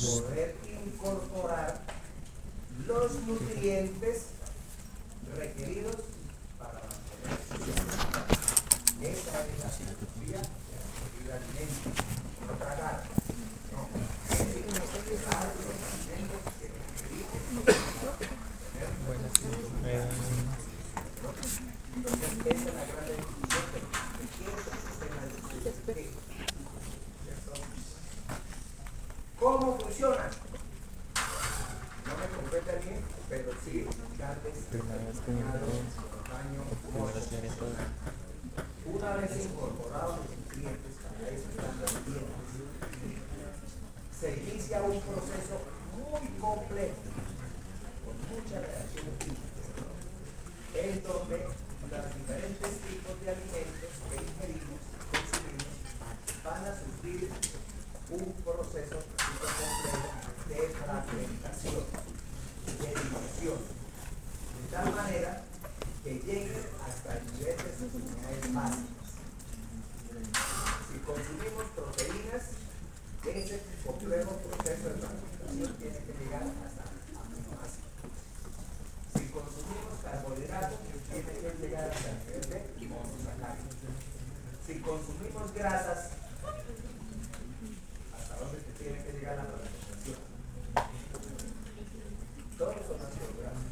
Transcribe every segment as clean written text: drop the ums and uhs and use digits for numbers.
poder incorporar los nutrientes requeridos para mantener esa es la filosofía de adquirir alimentos, no tragar, no, es incorporar los alimentos que requerimos para tener entonces esa es la gran definición de qué es el sistema digestivo. ¿Cómo funciona? No me compete a mí, pero sí darles una vez incorporados los nutrientes, para eso están los dientes, se inicia un proceso muy complejo, con muchas reacciones químicas, en donde los diferentes tipos de alimentos que ingerimos, consumimos, van a sufrir un proceso complejo de fragmentación, de división, de tal manera que lleguen hasta el nivel de sus unidades básicas. Si consumimos proteínas, ese complejo proceso de fragmentación tiene que llegar hasta aminoácidos. Si consumimos carbohidratos, tiene que llegar hasta el nivel de monosacáridos. Si consumimos grasas, ¿hasta dónde se tiene que llegar la fragmentación? Todos son ácidos grasos.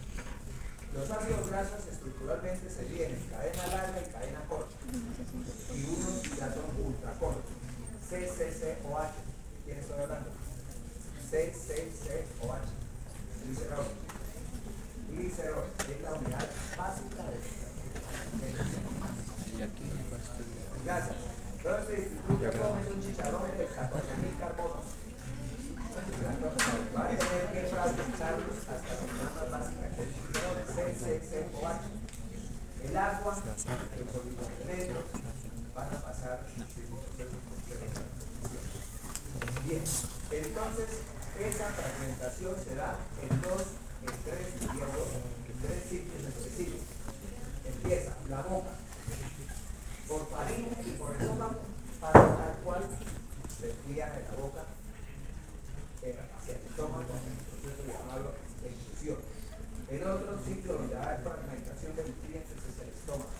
Los ácidos grasos estructuralmente se dividen en cadena larga y cadena corta. Y unos ya son ultracortos. CCCOH. ¿Quién estoy hablando? CCCOH. Glicerol. Glicerol es la unidad básica de grasas. Entonces, si tú te comes un chicharrón de 14.000 carbonos, va a tener que fragmentarlos hasta la unidad básica que es CCCOH. El agua, el poligonetos van a pasar sin proceso completo. Bien, entonces esa fragmentación se da en tres sitios específicos. Empieza la boca, por faringe y por estómago, para tal cual se enfría de la boca hacia el estómago, en el proceso llamado expulsión. El otro sitio donde hay fragmentación de nutrientes es el estómago.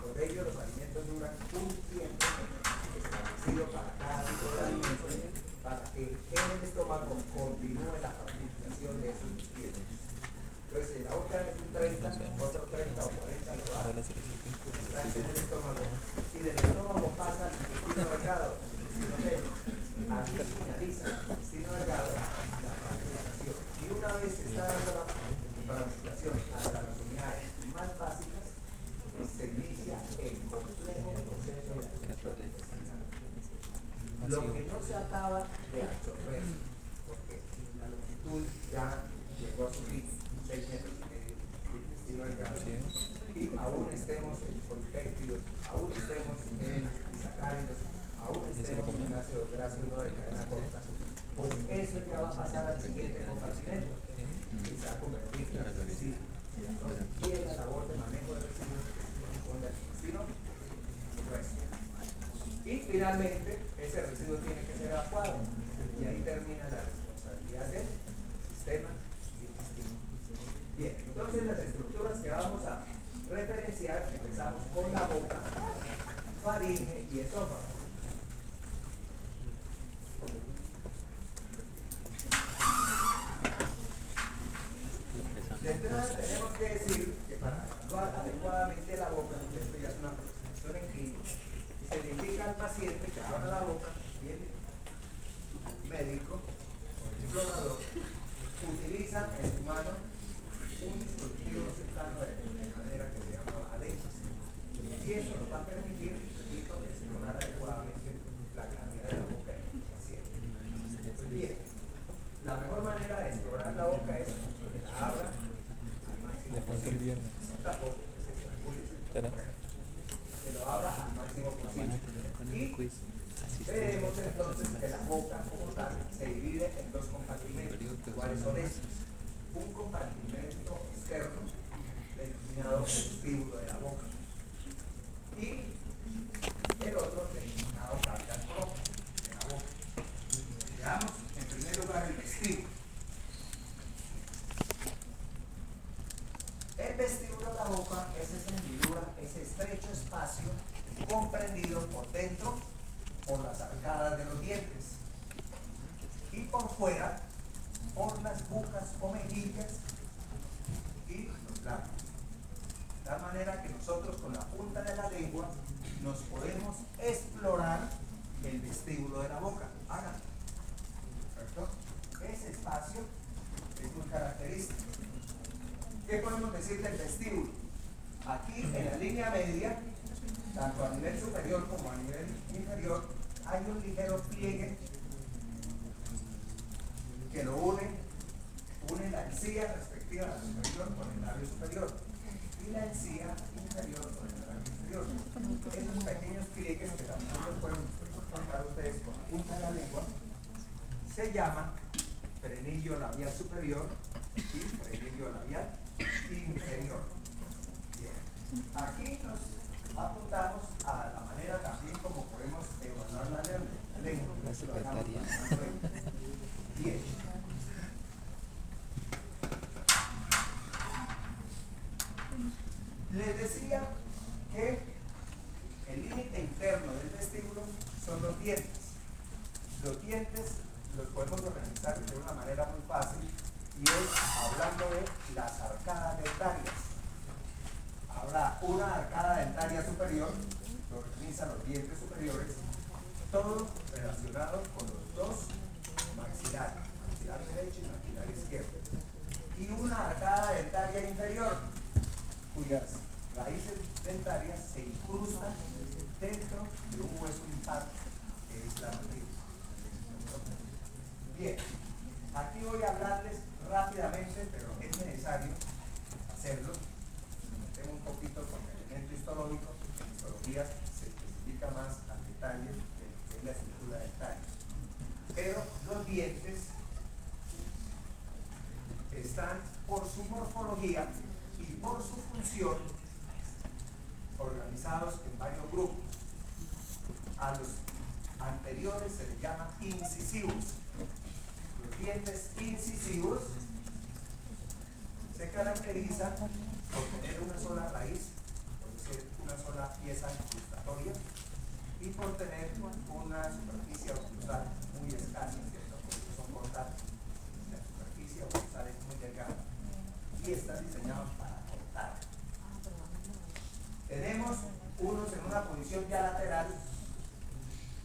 Por ello, los alimentos duran un tiempo establecido para cada tipo de alimento, para que en el estómago continúe la fragmentación de esos nutrientes. Entonces, si la boca es un 30, otro 30 o 40 lo da, está en el estómago. Y del estómago pasa al intestino delgado, aquí finaliza el intestino delgado la fragmentación. Y una vez que está dando la fragmentación hasta las unidades más básicas, se inicia el complejo proceso de absorción. Lo que no se acaba de absorber, porque la longitud ya llegó a su límite, 6 metros y medio de intestino delgado, y aún estemos en polipéptidos, aún estemos en sacáridos, aún estemos en ácido graso no de cadena corta, pues eso ya va a pasar al siguiente compartimento y se va a convertir en residuos. Entonces, y en la labor de manejo de residuos que se corresponde al intestino grueso. Y finalmente, ese residuo tiene que ser evacuado y ahí termina la responsabilidad del sistema digestivo. Bien, entonces las estructuras que vamos a referenciar, empezamos con la boca, faringe y esófago. De entrada tenemos que decir que para actuar adecuadamente la boca, esto ya es una aproximación en clínica, se le indica al paciente que abra la boca, viene médico o explorador, utiliza en su mano un dispositivo cercano de madera que se llama adhesivos. Y eso nos va a permitir, repito, explorar adecuadamente la cavidad de la boca del paciente. Bien, la mejor manera de explorar la boca es que la abra al máximo posible. Tampoco se estrangule, que lo abra al máximo posible. Y veremos entonces que la boca como tal se divide en dos compartimentos. ¿Cuáles son estos? Un compartimento externo denominado vestíbulo de la boca y el otro denominado cargas propias de la boca. Veamos en primer lugar el sostenido por dentro por las arcadas de los dientes y por fuera por las bucas o mejillas y los labios. De tal manera que nosotros con la punta de la lengua nos podemos explorar el vestíbulo de la boca. Háganlo. ¿Cierto? Ese espacio es muy característico. ¿Qué podemos decir del vestíbulo? Aquí en la línea media, tanto a nivel superior como a nivel inferior, hay un ligero pliegue que lo une la encía respectiva a la superior con el labio superior y la encía inferior con el labio inferior. Esos pequeños pliegues que también los pueden encontrar ustedes con la punta de la lengua se llaman frenillo labial superior y frenillo labial inferior. Bien. Aquí nos apuntamos a la manera también como podemos evaluar la lengua. La secretaria. Bien. Les decía que el límite interno del vestíbulo son los dientes. Los dientes los podemos organizar de una manera muy fácil y es hablando de las arcadas dentarias. Habrá una arcada dentaria superior que organiza los dientes superiores, todo relacionado con los dos maxilares, maxilar derecho y maxilar izquierdo. Y una arcada dentaria inferior, cuyas raíces dentarias se incrustan dentro de un hueso impacto que es la mandíbula. Bien, aquí voy a hablarles rápidamente, pero es necesario hacerlo. Nos metemos un poquito con el elemento histológico, en histología se especifica más al detalle de la estructura dentaria. Pero los dientes están por su morfología y por su función organizados en varios grupos. A los anteriores se les llama incisivos. Los dientes incisivos se caracterizan por tener una sola raíz, por decir, una sola pieza incrustatoria y por tener una superficie oclusal muy escasa, ¿cierto? Por eso son cortantes. La superficie oclusal es muy delgada y están diseñados para cortar. Tenemos unos en una posición ya lateral.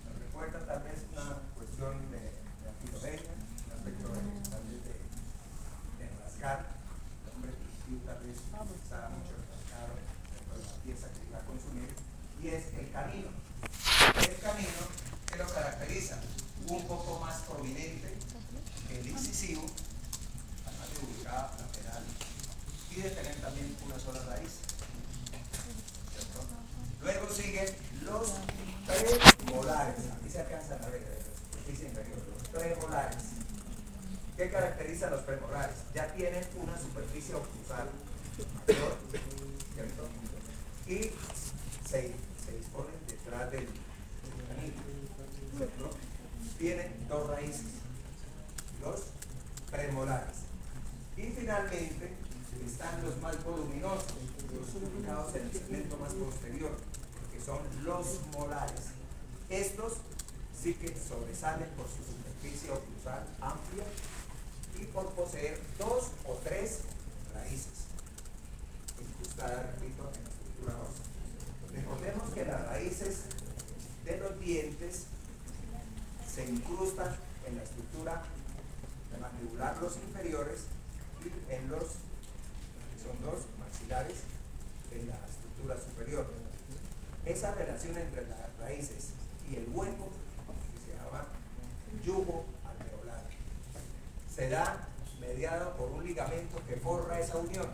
Nos recuerda tal vez una cuestión de afilodeña, un aspecto tal vez de rascar. El hombre primitivo tal vez utilizaba mucho el rascado dentro de la pieza que iba a consumir, y es el canino. El canino, que lo caracteriza, un poco más prominente que el incisivo, además de ubicada lateral y de tener también una sola raíz. Luego siguen los premolares. Aquí se alcanza a ver la superficie inferior. Los premolares. ¿Qué caracteriza a los premolares? Ya tienen una superficie oclusal mayor, ¿cierto? Y se disponen detrás del canino, ¿cierto? Tienen dos raíces, los premolares. Y finalmente están los más voluminosos, los ubicados en el segmento más posterior, que son los molares. Estos sí que sobresalen por su superficie oclusal amplia y por poseer dos o tres raíces incrustadas, repito, en la estructura ósea. Recordemos que las raíces de los dientes se incrustan en la estructura mandibular, los inferiores, y en los son dos maxilares en la estructura superior. Esa relación entre las raíces y el hueco, que se llama yugo alveolar, se da mediado por un ligamento que forra esa unión.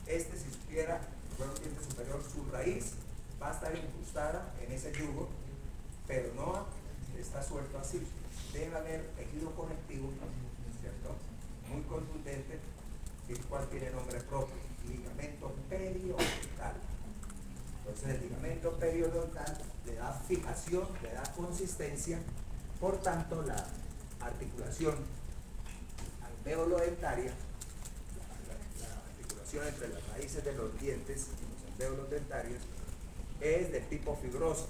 Si supiera, el hueco diente superior, su raíz va a estar incrustada en ese yugo, pero no está suelto así. Debe haber tejido conectivo, ¿cierto? Muy contundente, el cual tiene nombre propio, ligamento periodontal. Entonces el ligamento periodontal le da fijación, le da consistencia, por tanto la articulación alveolo-dentaria, la articulación entre las raíces de los dientes y los alvéolos dentarios, es de tipo fibroso.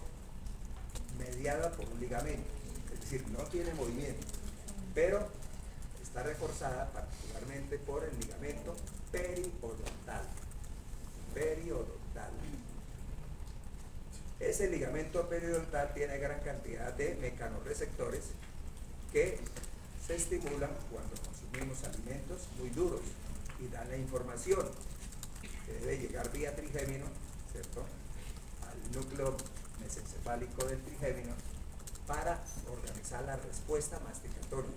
mediada por un ligamento, es decir, no tiene movimiento, pero está reforzada particularmente por el ligamento periodontal. Ese ligamento periodontal tiene gran cantidad de mecanorreceptores que se estimulan cuando consumimos alimentos muy duros y dan la información que debe llegar vía trigémino, ¿cierto?, al núcleo mesencefálico del trigémino para organizar la respuesta masticatoria.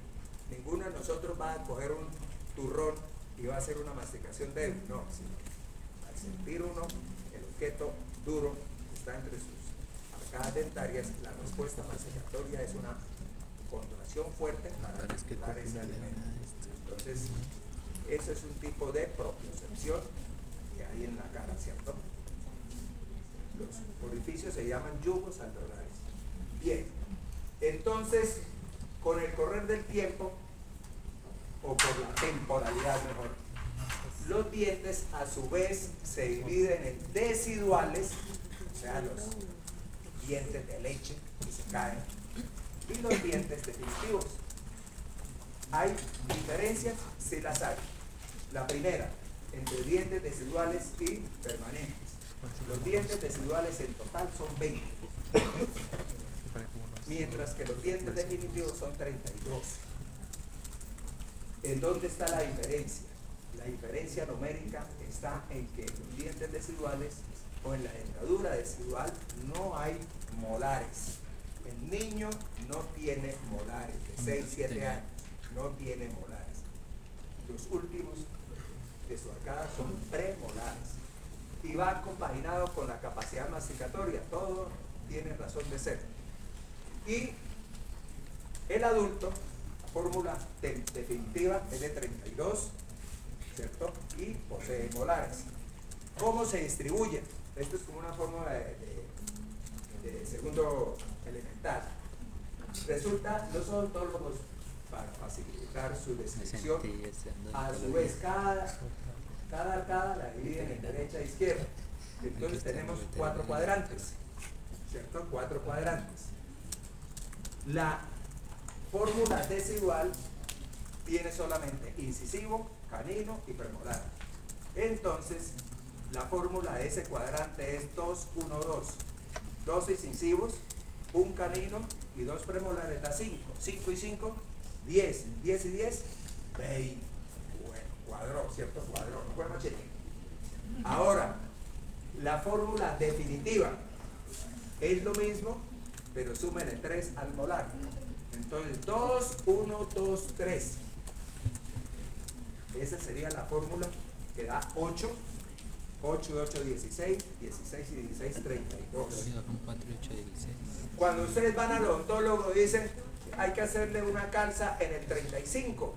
Ninguno de nosotros va a coger un turrón y va a hacer una masticación débil, no, sino al sentir uno el objeto duro que está entre sus arcadas dentarias, la respuesta masticatoria es una contracción fuerte para articular ese alimento. Entonces, eso es un tipo de propiocepción que hay en la cara, ¿cierto? Los orificios se llaman yugos alveolares. Bien, entonces, con el correr del tiempo, o por la temporalidad mejor, los dientes a su vez se dividen en deciduales, o sea, los dientes de leche que se caen, y los dientes definitivos. ¿Hay diferencias? Sí las hay. La primera, entre dientes deciduales y permanentes. Los dientes deciduales en total son 20, mientras que los dientes definitivos son 32. ¿En dónde está la diferencia? La diferencia numérica está en que los dientes deciduales o en la dentadura decidual no hay molares. El niño no tiene molares, de 6-7 años, no tiene molares. Los últimos de su arcada son premolares y va compaginado con la capacidad masticatoria, todo tiene razón de ser. Y el adulto, la fórmula definitiva es de 32, ¿cierto? Y posee molares. ¿Cómo se distribuyen? Esto es como una fórmula de segundo elemental. Resulta, los odontólogos, para facilitar su descripción, a su vez cada arcada la dividen en derecha e izquierda. Entonces tenemos 4 cuadrantes, ¿cierto? 4 cuadrantes. La fórmula decidual tiene solamente incisivo, canino y premolar. Entonces, la fórmula de ese cuadrante es 2, 1, 2. 2 incisivos, un canino y 2 premolares da 5. 5 y 5, 10. 10 y 10, 20. Bueno, cuadró, ¿cierto? Cuadró, no fue machete. Ahora, la fórmula definitiva es lo mismo, pero súmenle 3 al molar. Entonces, 2, 1, 2, 3. Esa sería la fórmula que da 8. 8 y 8, 16. 16 y 16, 32. Cuando ustedes van al odontólogo dicen, hay que hacerle una calza en el 35.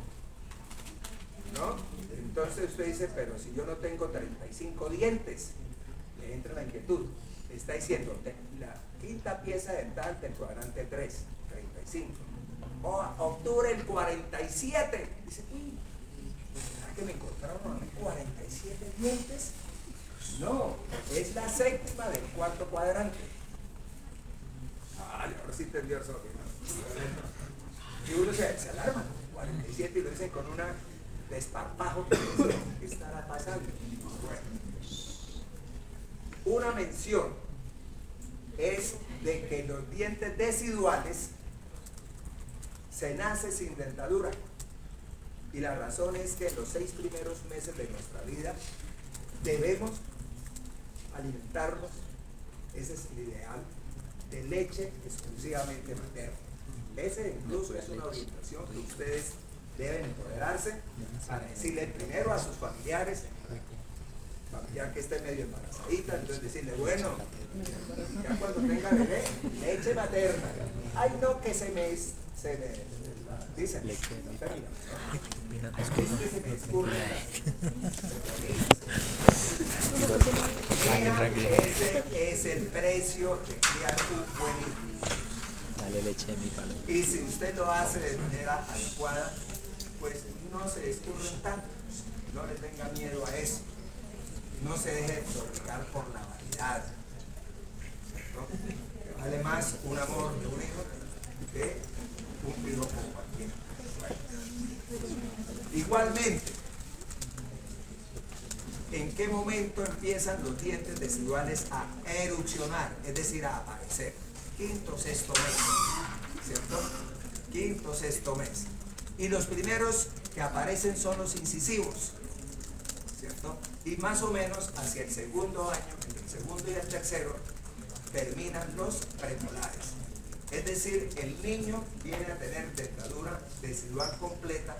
¿No? Entonces usted dice, pero si yo no tengo 35 dientes, le entra la inquietud. Le está diciendo, la quinta pieza dental del cuadrante 3, 35. O octubre el 47. Dice, ¿será que me encontraron 47 dientes? No, es la séptima del cuarto cuadrante. Ay, ahora sí entendió eso. Y uno se alarma, 47, y lo dicen con una desparpajo que dice, ¿qué estará pasando? Bueno, una mención es de que los dientes deciduales se nace sin dentadura, y la razón es que en los 6 primeros meses de nuestra vida debemos alimentarnos, ese es el ideal, de leche exclusivamente materna. Ese incluso es una orientación que ustedes deben empoderarse para decirle primero a sus familiares, familiar que esté medio embarazadita, entonces decirle, bueno, ya cuando tenga bebé, leche materna. Ay, no, que se me dicen, es que se me escurre. Ese es el precio de criar un buen hijo. Dale leche de mi palo. Y si usted lo hace de manera adecuada, pues no se escurren tanto. No le tenga miedo a eso. No se deje obligar por la vanidad. ¿No? Vale más un amor de un hijo que un hijo como cualquiera. Bueno. Igualmente, ¿en qué momento empiezan los dientes residuales a erupcionar? Es decir, a aparecer. Quinto, sexto mes, ¿cierto? Quinto, sexto mes. Y los primeros que aparecen son los incisivos, ¿cierto? Y más o menos hacia el segundo año, entre el segundo y el tercero, terminan los premolares. Es decir, el niño viene a tener dentadura residual completa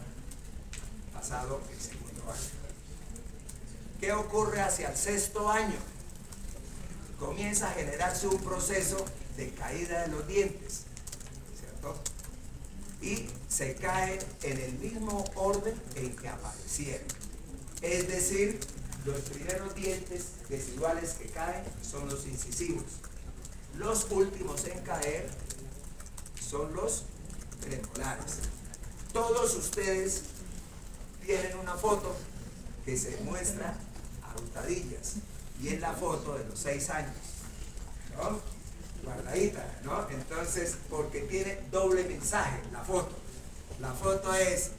pasado el segundo año. ¿Qué ocurre hacia el sexto año? Comienza a generarse un proceso de caída de los dientes, ¿cierto? Y se caen en el mismo orden en que aparecieron. Es decir, los primeros dientes residuales que caen son los incisivos. Los últimos en caer son los premolares. Todos ustedes tienen una foto que se muestra a hurtadillas y es la foto de los 6 años, ¿no? Guardadita, ¿no? Entonces, porque tiene doble mensaje la foto. La foto es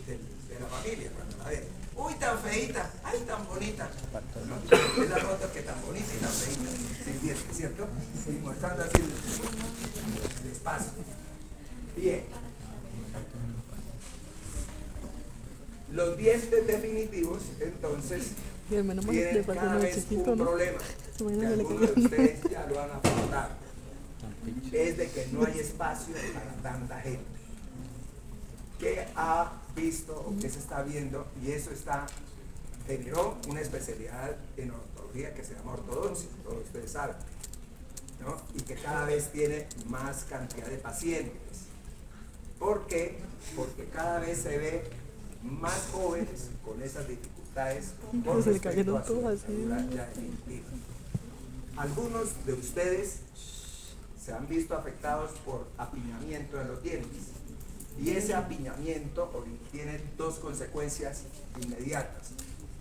de la familia cuando la ven. Uy, tan feita, ay, tan bonita, ¿no? Es la foto que tan bonita y tan feita, sin dientes, ¿cierto? Y mostrando así el espacio. Bien. Los dientes definitivos, entonces, tienen cada vez un problema, que algunos de ustedes ya lo han afrontado. Es de que no hay espacio para tanta gente. ¿Qué ha visto o qué se está viendo? Y eso generó una especialidad en odontología que se llama ortodoncia, todos ustedes saben, ¿no? Y que cada vez tiene más cantidad de pacientes. ¿Por qué? Porque cada vez se ve más jóvenes con esas dificultades con respecto a su dentadura ya definitiva. Algunos de ustedes se han visto afectados por apiñamiento de los dientes y ese apiñamiento tiene dos consecuencias inmediatas.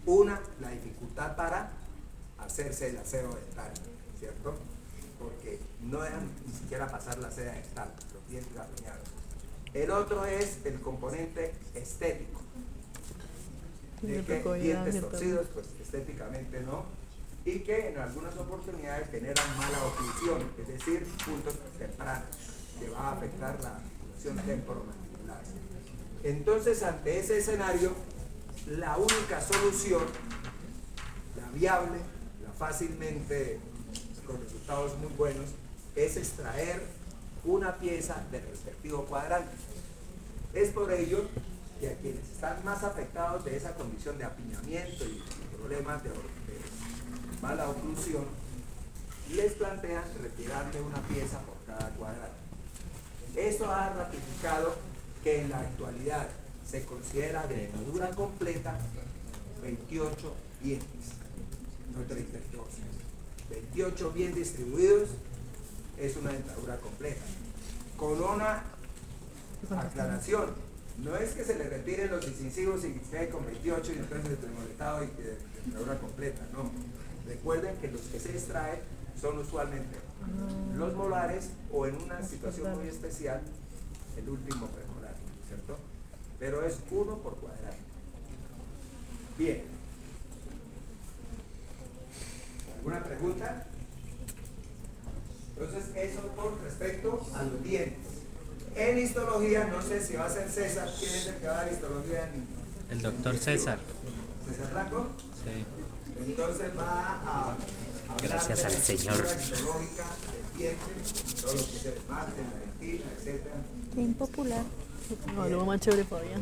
Una, la dificultad para hacerse el aseo dental, ¿cierto? Porque no dejan ni siquiera pasar la seda dental, los dientes apiñados. El otro es el componente estético, de que dientes torcidos, pues estéticamente no, y que en algunas oportunidades generan mala oclusión, es decir, puntos tempranos, que va a afectar la oclusión temporomandibular. Entonces, ante ese escenario, la única solución, la viable, la fácilmente con resultados muy buenos, es extraer una pieza del respectivo cuadrante. Es por ello que a quienes están más afectados de esa condición de apiñamiento y problemas de mala oclusión, les plantean retirarle una pieza por cada cuadrante. Esto ha ratificado que en la actualidad se considera de dentadura completa 28 dientes, no 32. 28 bien distribuidos es una dentadura completa. Con una aclaración, no es que se le retiren los incisivos y quede con 28 y entonces el premolestado y dentadura completa, no. Recuerden que los que se extraen son usualmente los molares o en una situación muy especial el último premolar, ¿cierto? Pero es uno por cuadrante. Bien. ¿Alguna pregunta? Entonces, eso por respecto a los dientes. En histología, no sé si va a ser César. ¿Quién es el que va a dar histología El doctor César. ¿César Blanco? Sí. Entonces va a Gracias al Señor. Histológica del diente, todo lo que se desmarte, la dentina, etc. Bien popular. No, lo más chévere todavía.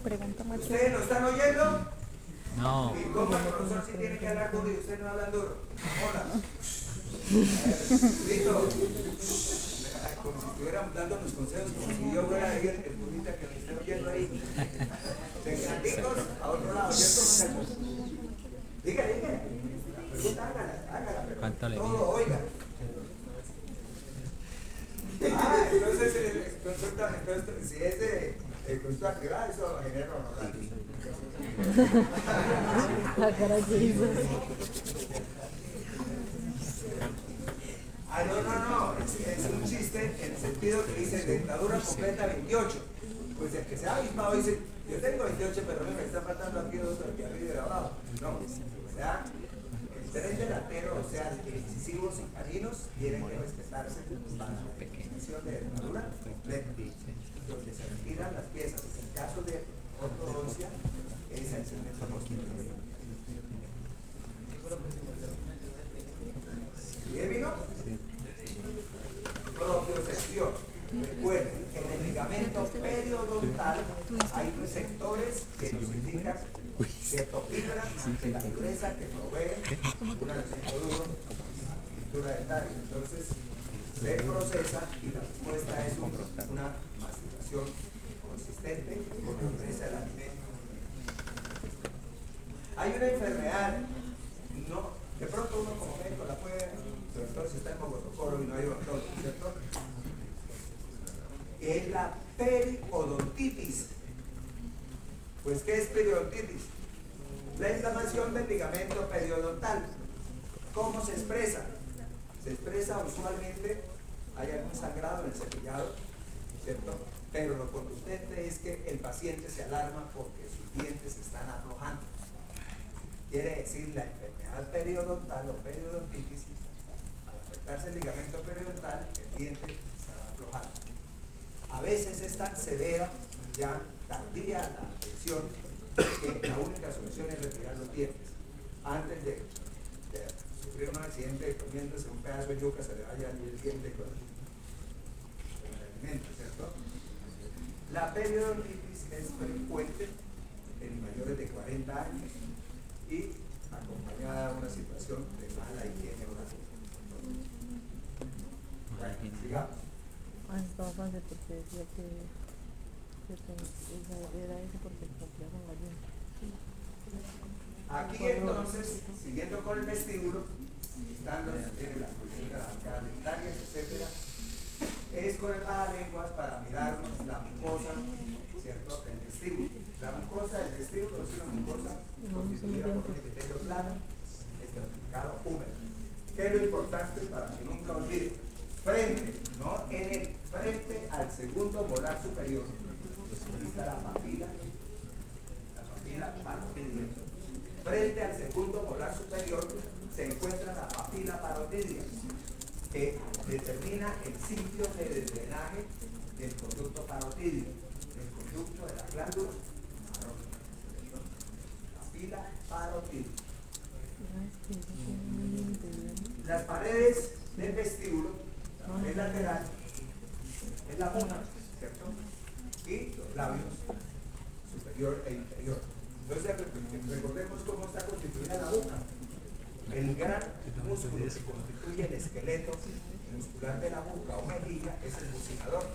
Pregunta más chévere. ¿Ustedes lo están oyendo? No. Y como el profesor sí tiene que hablar duro y usted no habla duro. Hola. Listo. Como si estuviéramos dándonos consejos, como si yo fuera ahí el turista que me esté oyendo ahí. Secretitos a otro lado, ¿cierto? Diga. La pregunta hágala. Pero ¿Cuánto le todo oiga. Entonces si es de consulta privada, eso genera honorarios. La cara que hizo. no, es un chiste en el sentido que dice dentadura completa 28. Pues el que se ha avispado dice, yo tengo 28, pero me está faltando aquí dos aquí arriba y abajo. No, o sea, el tren delantero, o sea, incisivos y caninos, tienen que respetarse para la definición de dentadura completa, donde se retiran las piezas. En caso de ortodoncia, es el segmento posterior. ¿Bien vino? Propiocepción. Recuerden, en el ligamento periodontal hay receptores que nos indican cierta fibra de la dureza que provee una receptor duro y pintura dental. Entonces, se procesa y la respuesta es una masticación consistente con la dureza del alimento. Hay una enfermedad, no, de pronto uno como médico la puede, sobre todo si está en Bogotocoro y no hay odontólogo, ¿cierto? Es la periodontitis. Pues, ¿qué es periodontitis? La inflamación del ligamento periodontal. ¿Cómo se expresa? Se expresa usualmente, hay algún sangrado en el cepillado, ¿cierto? Pero lo contundente es que el paciente se alarma porque sus dientes se están aflojando. Quiere decir, la enfermedad periodontal o periodontitis, al afectarse el ligamento periodontal, el diente se va aflojando. A veces es tan severa, ya tardía la atención, que la única solución es retirar los dientes. Antes de sufrir un accidente comiéndose un pedazo de yuca, se le vaya el diente con el alimento, ¿cierto? La periodontitis es frecuente en mayores de 40 años y acompañada de una situación de mala higiene oral. Bueno, sigamos. Estaba fácil porque decía que era eso porque cumplía con la dieta. Aquí entonces, siguiendo con el vestíbulo, estando en las políticas dentarias, etcétera, es con el lenguas para mirar la mucosa, ¿cierto? El vestíbulo. La mucosa del vestíbulo es una mucosa constituida por un epitelio plano, estratificado, húmedo. ¿Qué es lo importante para que nunca olviden? Frente, ¿no? En el frente al segundo molar superior, aquí está la papila parotidia. Frente al segundo molar superior se encuentra la papila parotidia, que determina el sitio de drenaje del conducto parotidio, del conducto de la glándula parótida. Papila parotidia. Las paredes del vestíbulo, la pared lateral, es la boca, ¿cierto? Y los labios superior e inferior. Entonces, recordemos cómo está constituida la boca. El gran músculo que constituye el esqueleto muscular de la boca o mejilla es el bucinador.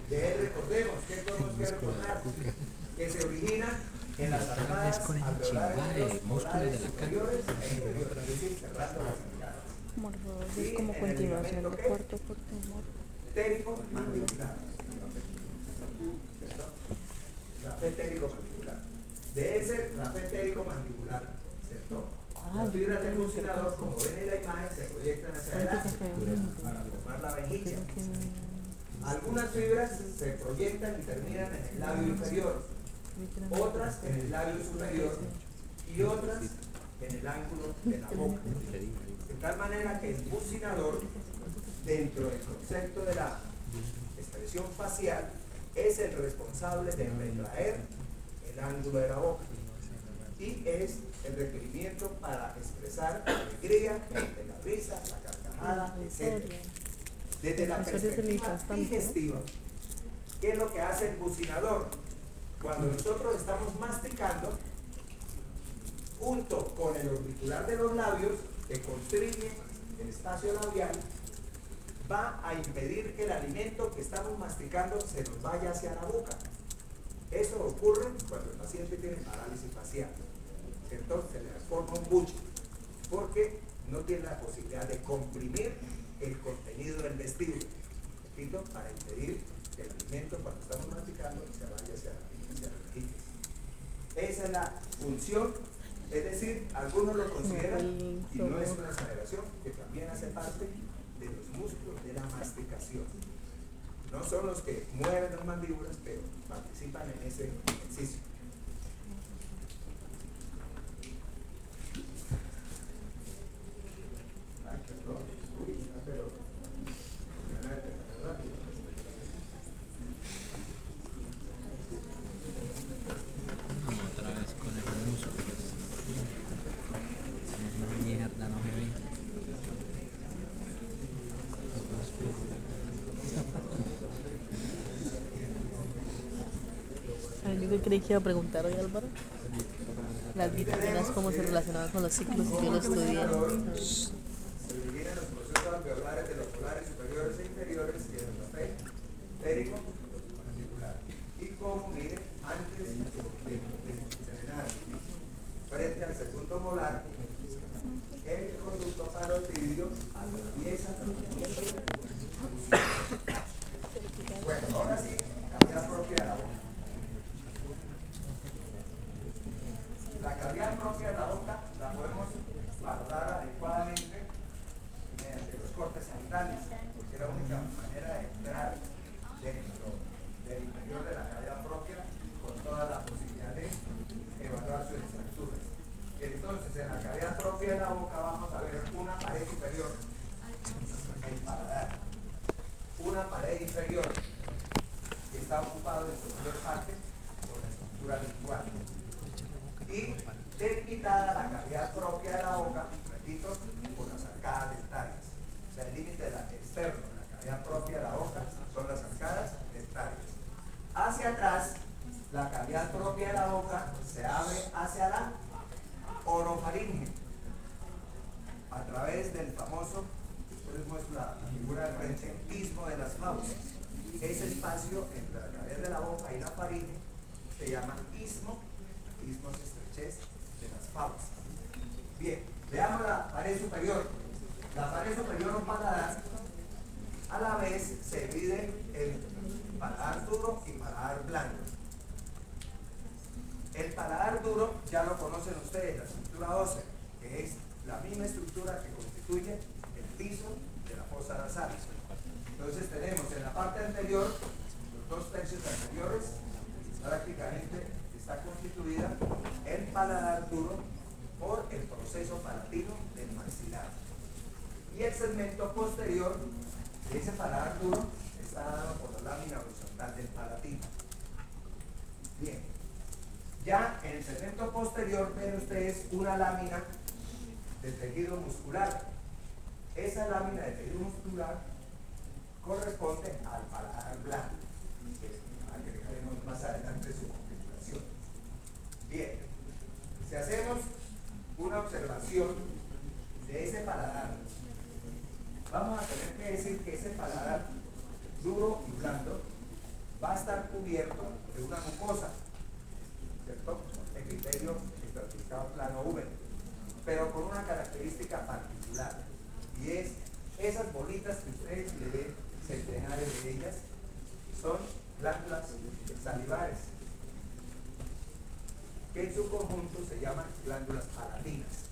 De él recordemos, ¿qué tenemos que recordar? Que se origina en las arcadas alveolares superiores e inferiores, es decir, cerrando las arcadas. Es como continuación de cuarto por temor. Térico mandibular. Rafe térico mandibular. De ese rafe térico mandibular, ¿cierto? Las fibras del bucinador, como ven en la imagen, se proyectan hacia adelante para formar la mejilla. Algunas fibras se proyectan y terminan en el labio inferior, otras en el labio superior y otras en el ángulo de la boca. De tal manera que el bucinador, dentro del concepto de la expresión facial, es el responsable de retraer el ángulo de la boca y es el requerimiento para expresar la alegría, la risa, la carcajada, etc. Desde la perspectiva digestiva, ¿qué es lo que hace el bucinador? Cuando nosotros estamos masticando, junto con el orbicular de los labios, que constriñe el espacio labial, va a impedir que el alimento que estamos masticando se nos vaya hacia la boca. Eso ocurre cuando el paciente tiene parálisis facial, ¿cierto? Se le forma un buche, porque no tiene la posibilidad de comprimir el contenido del vestíbulo, ¿cierto? Para impedir que el alimento, cuando estamos masticando, se vaya hacia la mejilla. Esa es la función. Es decir, algunos lo consideran, y no es una exageración, que también hace parte de los músculos de la masticación. No son los que mueven las mandíbulas, pero participan en ese ejercicio. Otra vez con el músculo. Una mierda, no me ve. Yo que creí que iba a preguntar hoy, Álvaro. Las vitaminas, cómo se relacionaban con los ciclos, y yo lo estudié. Se dividen los procesos alveolares de los polares superiores e inferiores y el papel férico particular. Y como miren, antes de terminar, frente al segundo molar, el conducto parotidio atraviesa. Bueno, ahora sí, cavidad propia de la boca. La cavidad propia de la boca la podemos valorar adecuadamente mediante los cortes sanitarios, porque es la única manera de entrar dentro del interior de la cavidad propia con toda la posibilidad de evaluar sus estructuras. Entonces, en la cavidad propia de la boca vamos a ver una pared superior, el paladar, una pared inferior que está ocupada en su mayor parte por la estructura lingual. Y delimitada la cavidad propia de la boca, repito, por las arcadas dentarias. O sea, el límite externo de la cavidad propia de la boca son las arcadas dentarias. Hacia atrás, la cavidad propia de la boca se abre hacia la orofaringe, a través del famoso, después les muestro la figura del frente, istmo de las fauces. Ese espacio entre la cavidad de la boca y la faringe se llama istmo es estrechez de las fauces. Bien, veamos la pared superior. La pared superior o paladar a la vez se divide en paladar duro y paladar blando. El paladar duro ya lo conocen ustedes, la estructura ósea, que es la misma estructura que constituye el piso de la fosa nasal. Entonces tenemos en la parte anterior, los 2 tercios anteriores, prácticamente está constituida el paladar duro por el proceso palatino del maxilar. Y el segmento posterior de ese paladar duro está dado por la lámina horizontal del palatino. Bien, ya en el segmento posterior ven ustedes una lámina de tejido muscular. Esa lámina de tejido muscular corresponde al paladar blando, que agregaremos más adelante su configuración. Bien, si hacemos una observación de ese paladar, vamos a tener que decir que ese paladar duro y blando va a estar cubierto de una mucosa, ¿cierto? Epitelio estratificado plano húmedo, pero con una característica particular, y es esas bolitas que ustedes le ven, centenares de ellas, son glándulas salivares, que en su conjunto se llaman glándulas palatinas.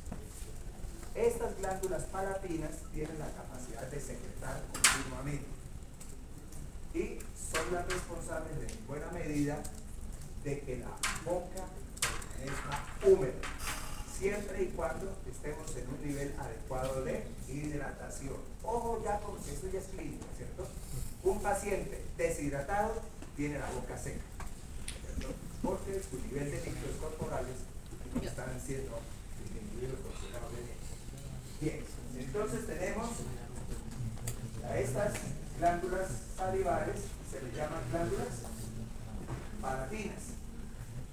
Estas glándulas palatinas tienen la capacidad de secretar continuamente y son las responsables de buena medida de que la boca permanezca húmeda, siempre y cuando estemos en un nivel adecuado de hidratación. Ojo ya, porque esto ya es clínico, ¿cierto? Un paciente deshidratado tiene la boca seca, ¿cierto? Porque su nivel de líquidos corporales no están siendo disminuidos considerablemente. Bien, entonces tenemos a estas glándulas salivares, se les llaman glándulas palatinas.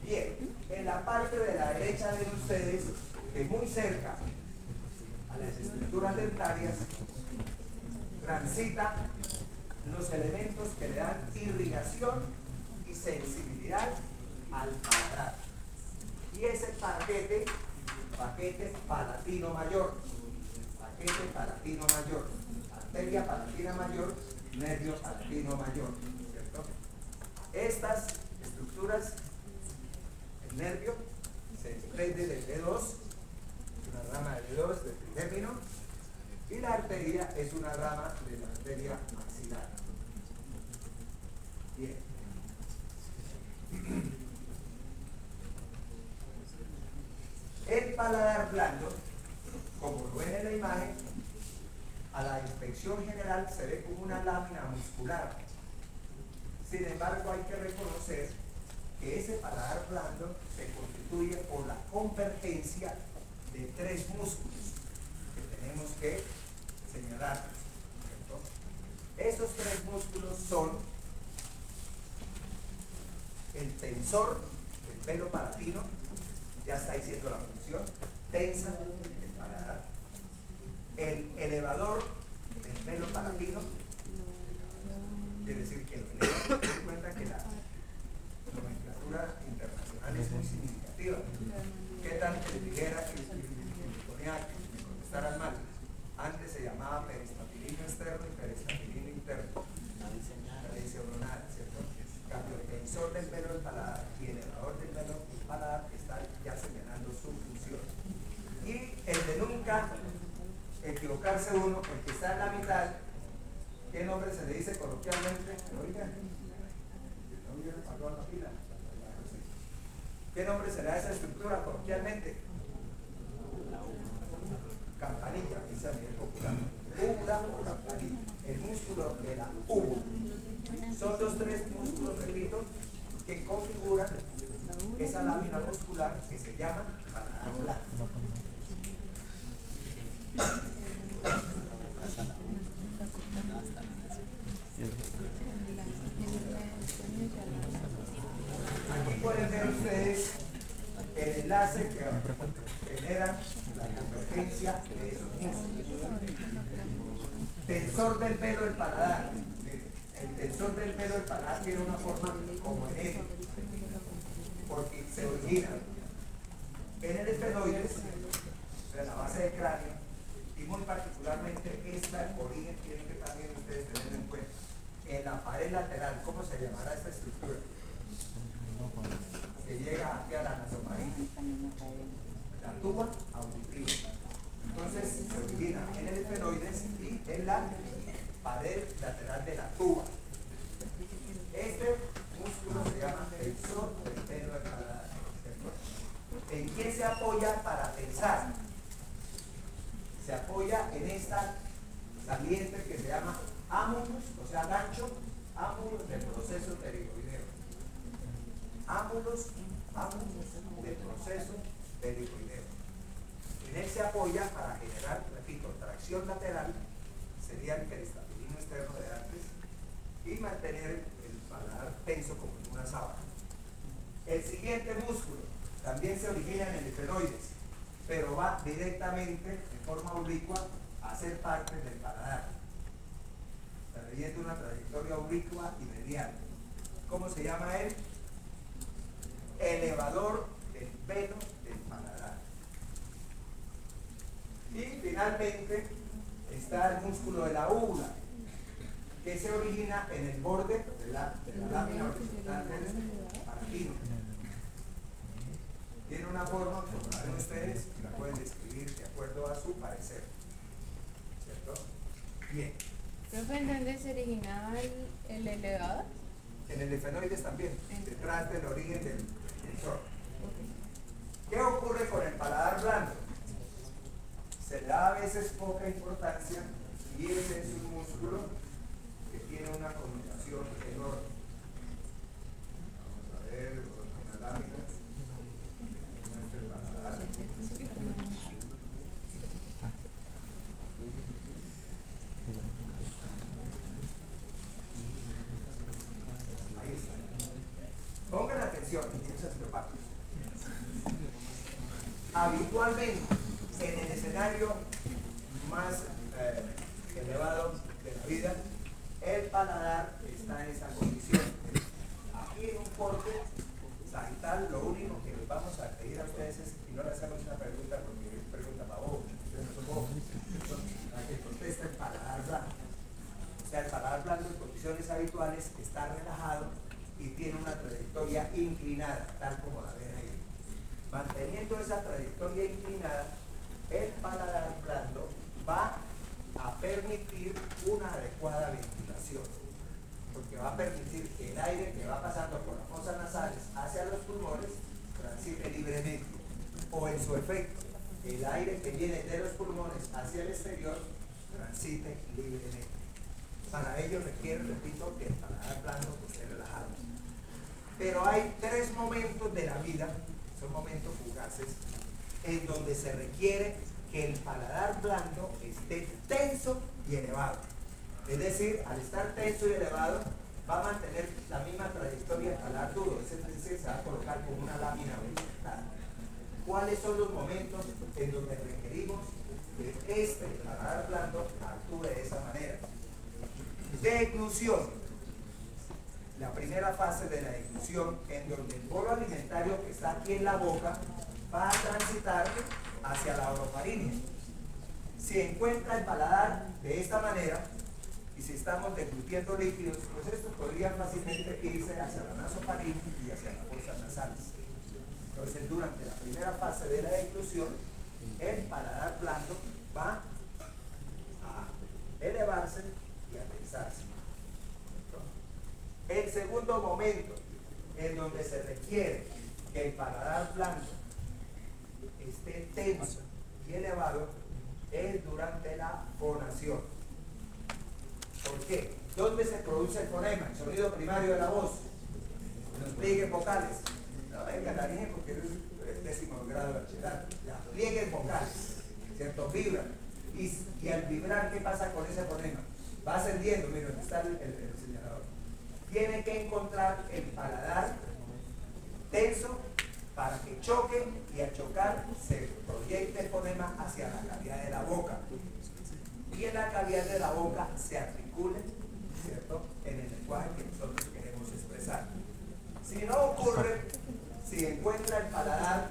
Bien, en la parte de la derecha ven ustedes que muy cerca a las estructuras dentarias transita los elementos que le dan irrigación y sensibilidad al paladar. Y ese paquete palatino mayor, arteria palatina mayor, nervio palatino mayor, ¿cierto? Estas estructuras, el nervio se desprende del B2, una rama del B2 del trigémino, Y la arteria es una rama de la arteria maxilar. Bien. El paladar blando, como lo ven en la imagen, a la inspección general se ve como una lámina muscular. Sin embargo, hay que reconocer que ese paladar blando se constituye por la convergencia de tres músculos que tenemos que señalar. Esos tres músculos son el tensor del pelo palatino, ya está diciendo la función, tensa el paladar. El elevador del pelo palatino, quiere decir que lo eleva. Ten en cuenta que la nomenclatura internacional es muy significativa. ¿Qué tal que le dijera que ponía que me contestaran mal? Antes se llamaba peristapilino externo y peristapilino interno. Nadie dice uno nada, ¿cierto? En cambio, el tensor del pelo del paladar y el elevador del pelo del paladar están ya señalando su función. Y el de nunca equivocarse uno, el que está en la mitad, ¿qué nombre se le dice coloquialmente? Oigan, no viene para la pila. ¿Qué nombre se le da a esa estructura coloquialmente? Campanilla, dice a nivel popular. Úvula o campanilla. El músculo de la úvula. Son los tres músculos, repito, que configuran esa lámina muscular que se llama paladar blando. Aquí pueden ver ustedes el enlace que genera la convergencia de esos músculos. Tensor del pelo del paladar. El tensor del pelo del paladar tiene una forma como en F, porque se origina en el esfenoides, de la base del cráneo, y muy particularmente esta origen tienen que también ustedes tener en cuenta. En la pared lateral, ¿cómo se llamará esta estructura? Que llega hacia la nasofaringe, la tuba auditiva. Entonces se origina en el esfenoides y en la pared lateral de la tuba. Este músculo se llama tensor del pelo del paladar. ¿En qué se apoya para tensar? Se apoya en esta saliente que se llama ámulus, o sea, gancho, ámulus del proceso pterigoideo. Ámulus del proceso pterigoideo. En él se apoya para generar, repito, tracción lateral, sería el peristapilino externo de antes, y mantener el paladar tenso como en una sábana. El siguiente músculo también se origina en el esfenoides, pero va directamente en forma oblicua a ser parte del paladar, trayendo una trayectoria oblicua y medial. ¿Cómo se llama él? Elevador del pelo del paladar. Y finalmente está el músculo de la úvula, que se origina en el borde de la lámina horizontal del palatino. Tiene una forma, como la ven ustedes, y la pueden describir de acuerdo a su parecer. ¿Cierto? Bien. Profe, ¿en dónde se originaba el elevador? En el esfenoides también, detrás del origen del tensor. ¿Qué ocurre con el paladar blando? Se le da a veces poca importancia y ese es un músculo que tiene una connotación enorme. Vamos a ver una lámina. Ahí está. Pongan atención, habitualmente en el escenario más elevado de la vida, el paladar está en esa condición. Aquí en un corte sagital, lo único que les vamos a pedir a ustedes es, y no les hacemos una pregunta porque es pregunta para vos, ustedes no son vos, la que contesta el paladar blando. O sea, el paladar blando en condiciones habituales está relajado y tiene una trayectoria inclinada, tal como la ven ahí. Manteniendo esa trayectoria inclinada, el paladar blando va permitir una adecuada ventilación, porque va a permitir que el aire que va pasando por las fosas nasales hacia los pulmones transite libremente, o en su efecto, el aire que viene de los pulmones hacia el exterior transite libremente. Para ello requiere, repito, que el paladar blando esté relajado. Pero hay tres momentos de la vida, son momentos fugaces, en donde se requiere que el paladar blando esté tenso y elevado. Es decir, al estar tenso y elevado, va a mantener la misma trayectoria del paladar duro, es decir, se va a colocar como una lámina horizontal. ¿Cuáles son los momentos en donde requerimos que este paladar blando actúe de esa manera? Deglución. La primera fase de la deglución, en donde el bolo alimentario que está aquí en la boca va a transitar hacia la orofaringe. Si encuentra el paladar de esta manera, y si estamos deglutiendo líquidos, pues esto podría fácilmente irse hacia la nasofaringe y hacia las fosas nasales. Entonces, durante la primera fase de la deglución, el paladar blando va a elevarse y a tensarse. El segundo momento en donde se requiere que el paladar blando esté tenso y elevado es durante la fonación. ¿Por qué? ¿Dónde se produce el fonema? El sonido primario de la voz. Los pliegues vocales. No venga la niña porque es décimo grado de bachillerato. Los pliegues vocales, ¿cierto? Vibran. Y al vibrar, ¿qué pasa con ese fonema? Va ascendiendo, mira, donde está el señalador. Tiene que encontrar el paladar tenso para que choque, y al chocar se proyecte el fonema hacia la cavidad de la boca. Y en la cavidad de la boca se articule, ¿cierto?, en el lenguaje que nosotros queremos expresar. Si no ocurre, si encuentra el paladar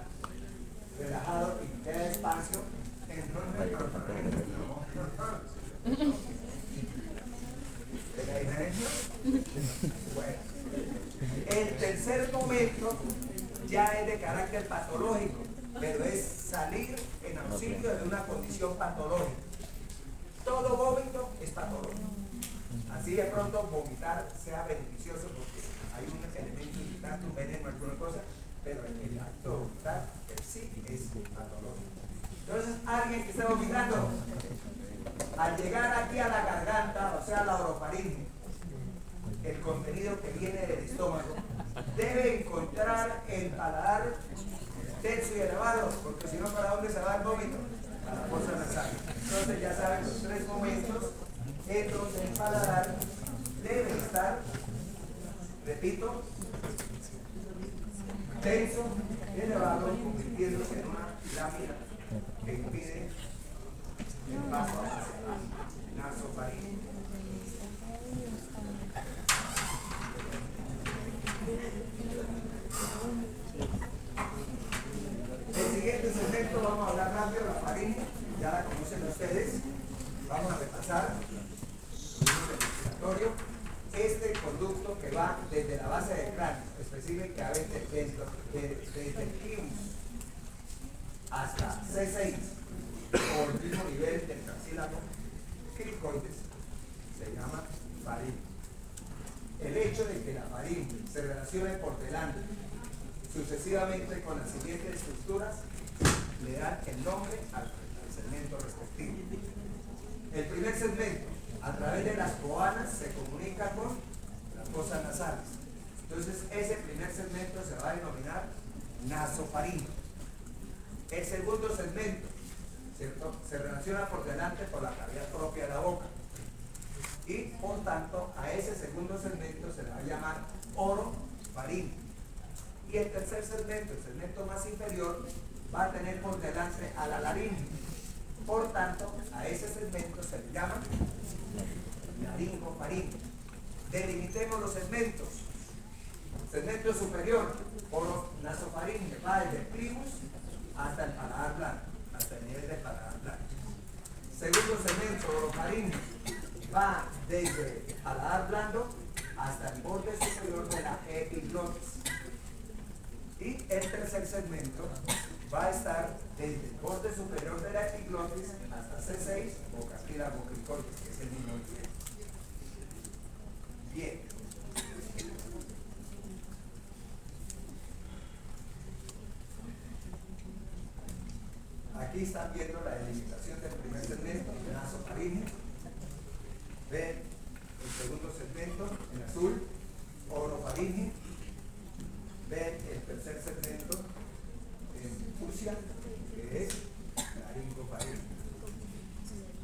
relajado y queda espacio, ¿de la diferencia? Bueno, el tercer momento ya es de carácter patológico, pero es salir en auxilio de una condición patológica. Todo vómito es patológico. Así de pronto vomitar sea beneficioso porque hay un elemento irritante, un veneno, alguna cosa, pero el acto de vomitar en sí es patológico. Entonces, alguien que está vomitando, al llegar aquí a la garganta, o sea, a la orofaringe, el contenido que viene del estómago, debe encontrar el paladar tenso y elevado, porque si no, ¿para dónde se va el vómito? A la fosa nasal. Entonces ya saben los tres momentos en donde el paladar debe estar, repito, tenso y elevado, convirtiéndose en una lámina que impide el paso hacia la nasofaringe. El siguiente segmento vamos a hablar rápido, la faringe, ya la conocen ustedes. Vamos a repasar el respiratorio. Este conducto que va desde la base del cráneo, específicamente desde el ius hasta C6, o el mismo nivel del cartílago cricoides, se llama faringe. El hecho de que la faringe se relacione por delante sucesivamente con las siguientes estructuras le dan el nombre al segmento respectivo. El primer segmento, a través de las coanas, se comunica con las fosas nasales. Entonces, ese primer segmento se va a denominar nasofaringe. El segundo segmento, ¿cierto?, se relaciona por delante con la cavidad propia de la boca. Y, por tanto, a ese segundo segmento se le va a llamar orofaringe. Y el tercer segmento, el segmento más inferior, va a tener por delante a la laringe. Por tanto, a ese segmento se le llama laringofaringe. Delimitemos los segmentos. Segmento superior, oronasofaringe, va desde el primus hasta el paladar blando, hasta el nivel del paladar blando. Segundo segmento, orofaringe, va desde el paladar blando hasta el borde superior de la epiglotis. Y el tercer segmento va a estar desde el borde superior de la epiglotis hasta C6 o cartílago cricoides, que es el mismo nivel. Bien. Aquí están viendo la delimitación del primer segmento, el nasofaríngeo. Ven el segundo segmento en azul, orofaríngeo. Ven el tercer segmento en fucsia, que es laringofaríngeo.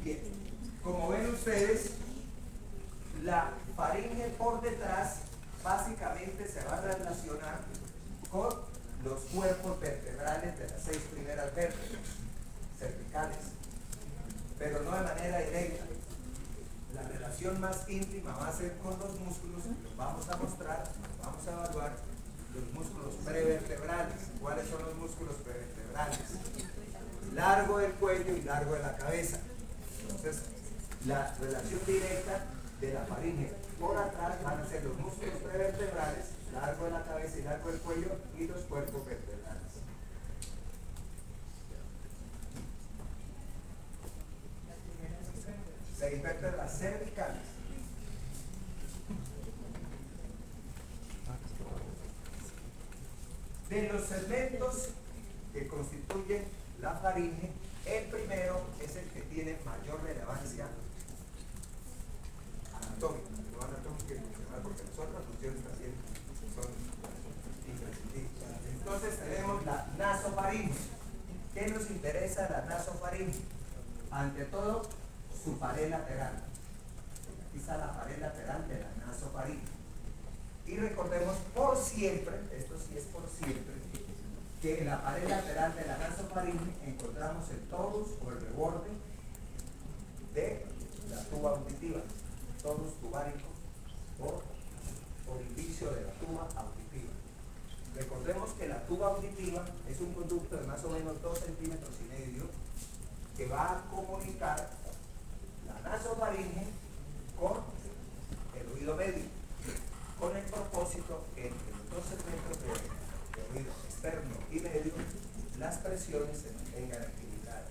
Bien, como ven ustedes, la faringe por detrás básicamente se va a relacionar con los cuerpos vertebrales de las 6 primeras vértebras cervicales, pero no de manera directa. La relación más íntima va a ser con los músculos, que los vamos a mostrar, los vamos a evaluar, los músculos prevertebrales. ¿Cuáles son los músculos prevertebrales? Largo del cuello y largo de la cabeza. Entonces, la relación directa de la faringe por atrás van a ser los músculos prevertebrales, largo de la cabeza y largo del cuello, y los cuerpos vertebrales. 6 vértebras cervicales. De los segmentos que constituyen la faringe, el primero es el que tiene mayor relevancia anatómica, no anatómica y funcional, porque las otras funciones también son imprescindibles. Entonces tenemos la nasofaringe. ¿Qué nos interesa la nasofaringe? Ante todo, su pared lateral. Aquí está la pared lateral de la nasofaringe. Y recordemos por siempre, esto sí es por siempre, que en la pared lateral de la nasofaringe encontramos el torus o el reborde de la tuba auditiva, torus tubárico o orificio de la tuba auditiva. Recordemos que la tuba auditiva es un conducto de más o menos 2,5 centímetros que va a comunicar la nasofaringe con el oído medio, con el propósito que entre los 2 segmentos de oído externo y medio las presiones se mantengan equilibradas.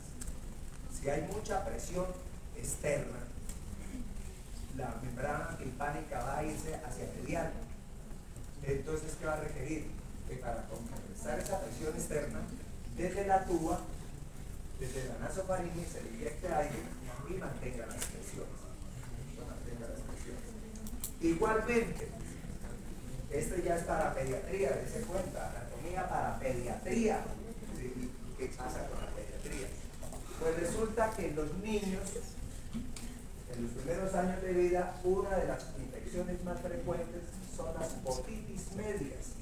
Si hay mucha presión externa, la membrana timpánica va a irse hacia medial. Entonces, ¿qué va a requerir? Que para compensar esa presión externa, desde la tuba, desde la nasofaringe, se le inyecte aire y mantenga las presiones. Igualmente, este ya es para pediatría, dése cuenta, anatomía para pediatría. ¿Sí? ¿Qué pasa con la pediatría? Pues resulta que en los niños, en los primeros años de vida, una de las infecciones más frecuentes son las otitis medias.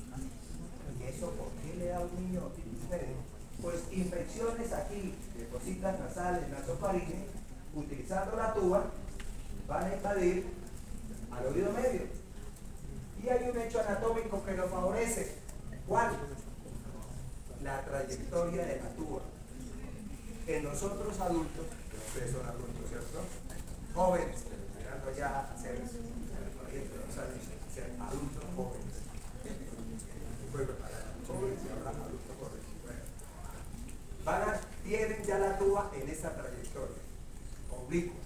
¿Y eso por qué le da a un niño otitis media? Pues infecciones aquí de cositas nasales, nasofaringe, utilizando la tuba, van a invadir al oído medio. Y hay un hecho anatómico que lo favorece. ¿Cuál? La trayectoria de la tuba. En nosotros adultos, ustedes son adultos, ¿cierto? Jóvenes, llegando ya a ser adultos jóvenes. Jóvenes y ahora adultos jóvenes. Bueno, tienen ya la tuba en esta trayectoria oblicua.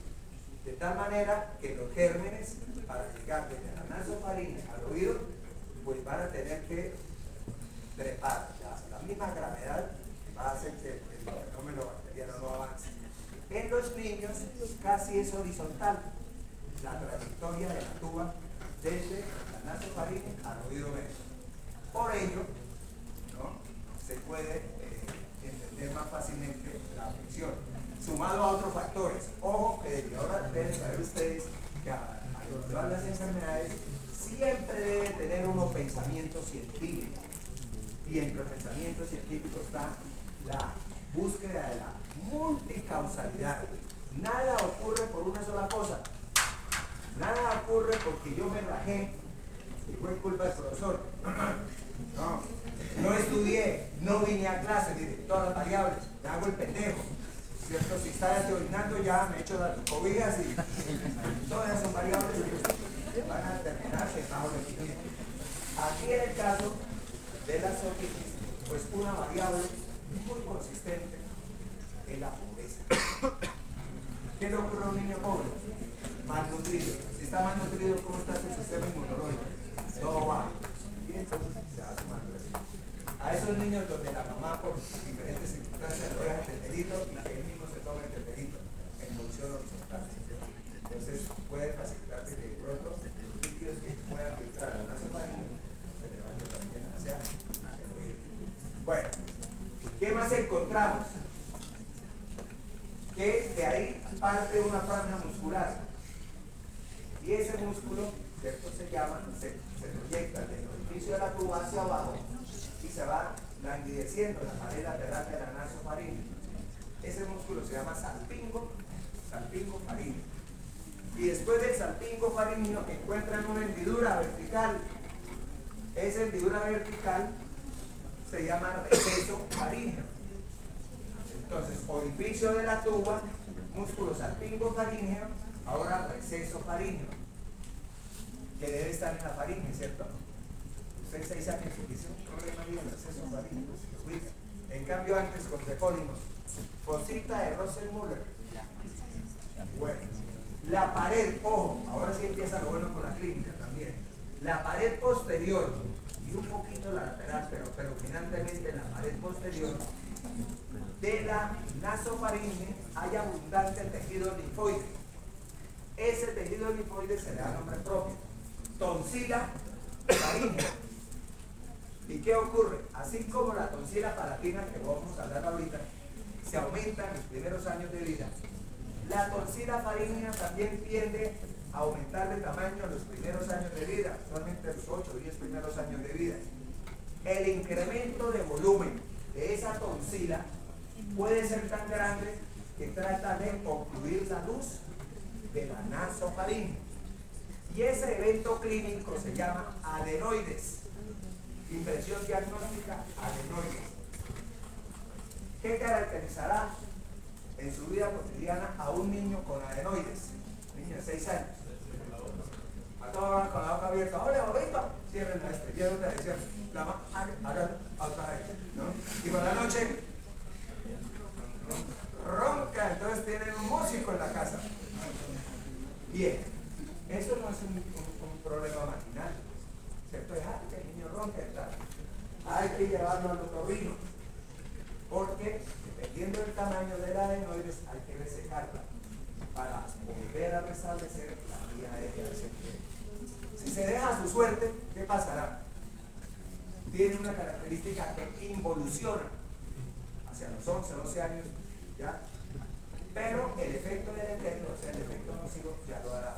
De tal manera que los gérmenes, para llegar desde la nasofaringe al oído, pues van a tener que trepar. La misma gravedad va a hacer que el fenómeno bacteriano no avance. En los niños casi es horizontal la trayectoria de la tuba desde la nasofaringe al oído medio. Por ello, ¿no?, se puede entender más fácilmente la afección. Sumado a otros factores. Ojo que desde ahora deben saber ustedes que a controlar las enfermedades siempre debe tener uno pensamiento científico. Y entre los pensamientos científicos está la búsqueda de la multicausalidad. Nada ocurre por una sola cosa. Nada ocurre porque yo me rajé y fue culpa del profesor. No estudié, no vine a clase, mire, todas las variables, me hago el pendejo. ¿Cierto? Si está orinando ya me echo las cobijas y todas esas variables que van a terminar bajo el equilibrio. Aquí en el caso de las otitis, pues una variable muy es la pobreza. ¿Qué le ocurre a un niño pobre? Malnutrido. Si está malnutrido, ¿cómo está su sistema inmunológico? Todo bajo. Y entonces se hace malnutrido. A esos niños donde la mamá por diferentes circunstancias lo deja el teterito y que él mismo se toma el teterito en función horizontal. Entonces puede facilitarse que de pronto los líquidos que puedan filtrar a la nasofaringe se le vayan también hacia el oído. Bueno, ¿qué más encontramos? Que de ahí parte una franja muscular y ese músculo, ¿cierto? Se proyecta desde el orificio de la tuba hacia abajo y se va languideciendo la pared lateral de la nasofaringe. Ese músculo se llama salpingo faríngeo. Y después del salpingo faríngeo encuentran una hendidura vertical. Esa hendidura vertical se llama receso faríngeo. Entonces, orificio de la tuba, músculo salpingo faríngeo, ahora receso faríngeo, que debe estar en la faringe, ¿cierto? Usted 6 años y dice un problema ahí en el receso faríngeo. En cambio, antes con trepónimos, fosita de Rosenmuller. Bueno, la pared, ojo, ahora sí empieza lo bueno con la clínica también. La pared posterior y un poquito la lateral, pero predominantemente la pared posterior de la nasofaringe hay abundante tejido linfoide. Ese tejido linfoide se le da nombre propio, tonsila faríngea. ¿Y qué ocurre? Así como la tonsila palatina, que vamos a hablar ahorita, se aumenta en los primeros años de vida, la tonsila faríngea también tiende a aumentar de tamaño en los primeros años de vida, solamente los 8 o 10 primeros años de vida. El incremento de volumen de esa tonsila puede ser tan grande que trata de obstruir la luz de la nasofaringe. Y ese evento clínico se llama adenoides. Impresión diagnóstica, adenoides. ¿Qué caracterizará en su vida cotidiana a un niño con adenoides? Niño de 6 años. A todos van con la boca abierta. ¡Hola, bonito! Cierren la estrella de televisión. La más hagan otra vez, ¿no? Y por la noche ronca, entonces tienen un músico en la casa. Bien, eso no es un problema marginal, ¿cierto? Es que el niño ronca, ¿verdad? Hay que llevarlo al otorrino, porque dependiendo del tamaño de la adenoides hay que resecarla para volver a restablecer la vía aérea. Si se deja a su suerte, ¿qué pasará? Tiene una característica que involuciona hacia los 11, 12 años, ¿ya? Pero el efecto deleterio, o sea, el efecto nocivo, ya lo hará.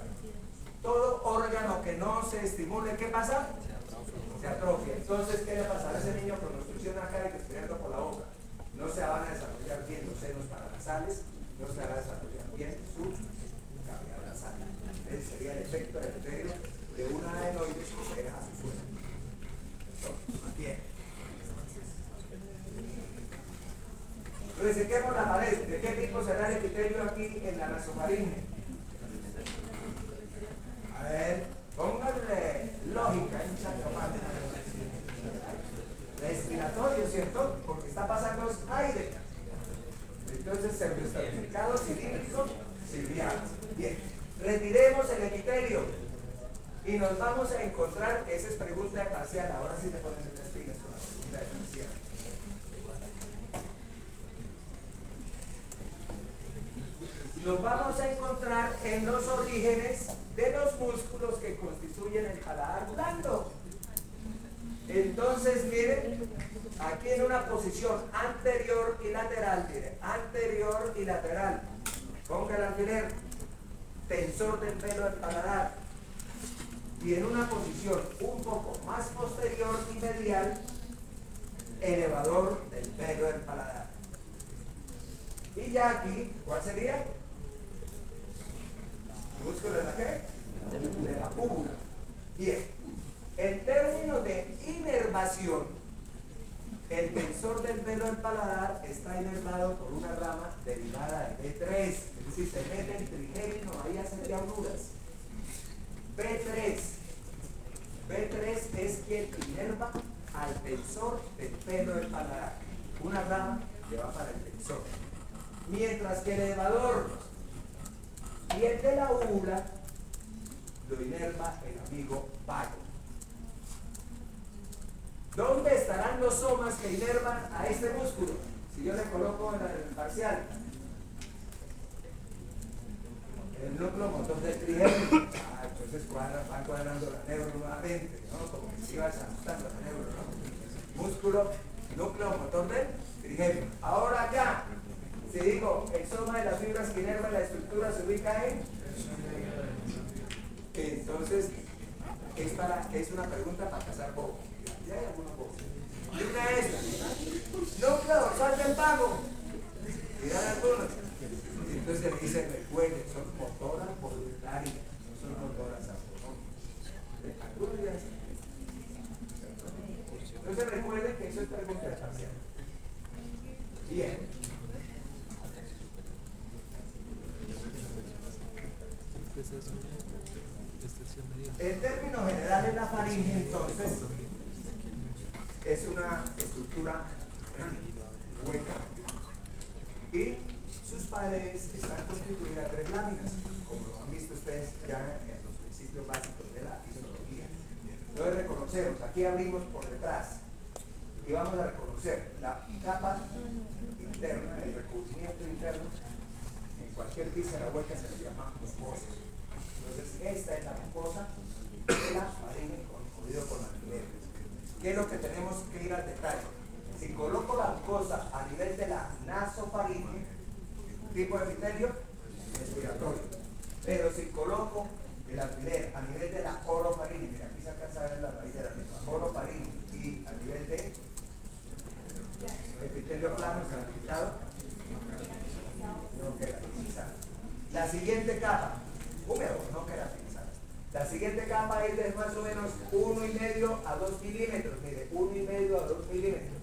Todo órgano que no se estimule, ¿qué pasa? Se atrofia. Entonces, ¿qué le pasará a ese niño con obstrucción acá y respirando por la boca? No se van a desarrollar bien los senos paranasales, no se van a desarrollar bien su cavidad nasal. Ese sería el efecto deleterio de una adenoides que se deja a su suelo. Bien. Resequemos la pared. ¿De qué tipo será el epitelio aquí en la nasofaringe? A ver, pónganle lógica, respiratorio, ¿cierto? Porque está pasando aire. Entonces, cervical cilíndrico, ciliar. Bien. Retiremos el epitelio y nos vamos a encontrar, esa es pregunta de parcial, ahora sí te ponen tres pilas con la pregunta de parcial. Nos vamos a encontrar en los orígenes de los músculos que constituyen el paladar blando. Entonces, miren, aquí en una posición anterior y lateral, miren, anterior y lateral. Ponga el alfiler, tensor del pelo del paladar. Y en una posición un poco más posterior y medial, elevador del pelo del paladar. Y ya aquí, ¿cuál sería? ¿Músculo de la qué? De la púbula. Bien, en términos de inervación, el tensor del pelo del paladar está inervado por una rama derivada de B3, es decir, se mete el trigémino ahí hacia llanuras. B3 es quien inerva al tensor del pelo del paladar. Una rama que va para el tensor. Mientras que el elevador y el de la úvula lo inerva el amigo vago. ¿Dónde estarán los somas que inervan a este músculo? Si yo le coloco en el parcial el núcleo motor del trigémino, entonces van cuadrando la neuro nuevamente, ¿no? Como que si vas ajustando la neuro, ¿no? Músculo, núcleo motor del trigémino. Ahora ya, si digo, el soma de las fibras que inervan la estructura se ubica en... Entonces, es una pregunta para cazar bobo. Ya hay algunos bobos. Y una es esta. Núcleo dorsal del vago. Miran algunos. Entonces le dice, recuerden, son motoras voluntarias, no son motoras autonómicas. Algunos ya saben. Entonces recuerden que eso es pregunta de parcial. Bien. En términos generales, la faringe entonces es una estructura hueca y sus paredes están constituidas de 3 láminas, como lo han visto ustedes ya en los principios básicos de la histología. Entonces reconocemos, aquí abrimos por detrás y vamos a reconocer la capa interna, el recubrimiento interno. En cualquier víscera hueca se le llama mucosa. Entonces esta es la mucosa de la faringe constituido por la alveolar. ¿Qué es lo que tenemos que ir al detalle? Si coloco la mucosa a nivel de la nasofaringe, tipo de epitelio respiratorio, pero si coloco el alfiler a nivel de la orofaringe, mira, aquí se alcanza a ver la raíz de la misma orofaringe, y a nivel de epitelio plano certificado, no queratinizado. La siguiente capa, húmedo, no queratinizado. La siguiente capa es de más o menos 1,5 a 2 milímetros, mire, 1,5 a 2 milímetros.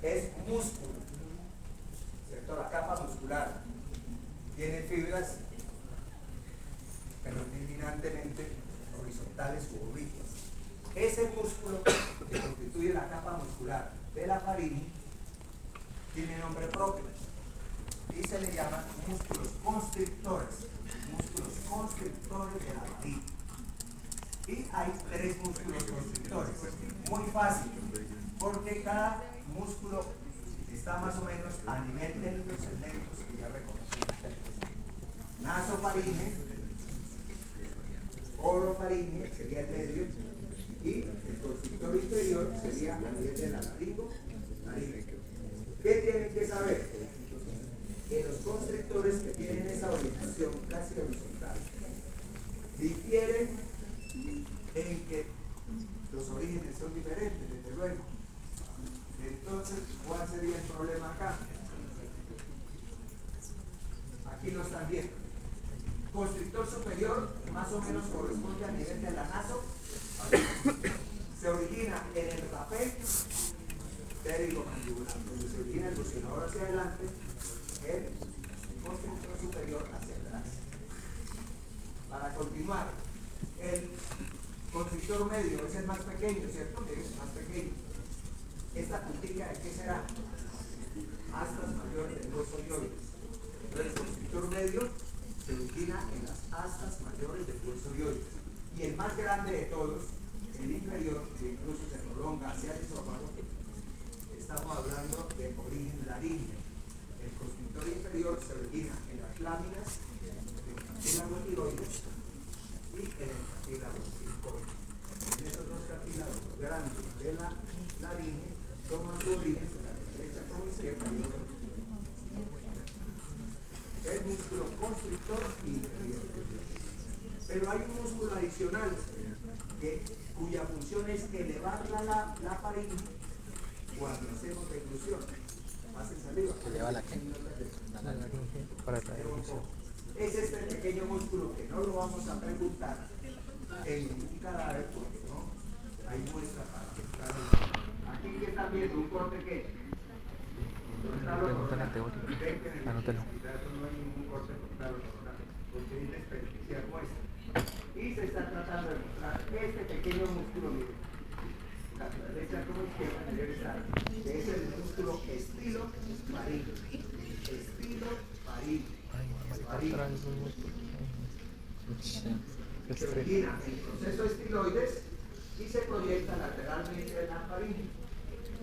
Es músculo, ¿cierto? La capa muscular tiene fibras predominantemente horizontales u oblicuas. Ese músculo que constituye la capa muscular de la faringe tiene nombre propio y se le llaman músculos constrictores de la faringe. Y hay 3 músculos constrictores. Muy fácil, porque cada músculo está más o menos a nivel de los segmentos que ya reconocimos. Nasofaringe, orofaringe sería el medio, y el constrictor inferior sería a nivel de la laringe. ¿Qué tienen que saber? Que los constrictores que tienen esa orientación casi horizontal difieren en que los orígenes son diferentes, desde luego. Entonces, ¿cuál sería el problema acá? Aquí lo están viendo. Constrictor superior más o menos corresponde a nivel de la naso. Se origina en el rapé pterigomandibular, donde se origina el bucinador hacia adelante, el constrictor superior hacia atrás. Para continuar, el constrictor medio es el más pequeño, ¿cierto? Es el más pequeño. Esta puntilla, ¿de qué será? Astas mayores del hueso dioides. Entonces, el constrictor medio se origina en las astas mayores del hueso dioides. Y el más grande de todos, el inferior, que incluso se prolonga hacia el esófago, estamos hablando de origen laríngeo. El constrictor inferior se origina en las láminas del cartílago tiroides y en el cartílago circoide. En esos dos cartílagos grandes de la laringe toman su origen de la derecha como izquierda y el músculo constrictor inferior. Pero hay un músculo adicional cuya función es elevar la faringe cuando hacemos deglución. Hacen saliva. ¿Eleva la qué? Para traer es este pequeño músculo que no lo vamos a preguntar en un cadáver porque no hay muestra para preguntar. Aquí que están viendo un corte que preguntan en teórico. Anótelo. No hay ningún corte frontal o coronal, porque es desperdiciar muestra. Y se está tratando de mostrar este pequeño músculo, mire, la derecha como izquierda debe estar, que es el músculo estilo faringe. Estilo faringe. atrás esos músculos. Se origina en el proceso estiloides y se proyecta lateralmente en la faringe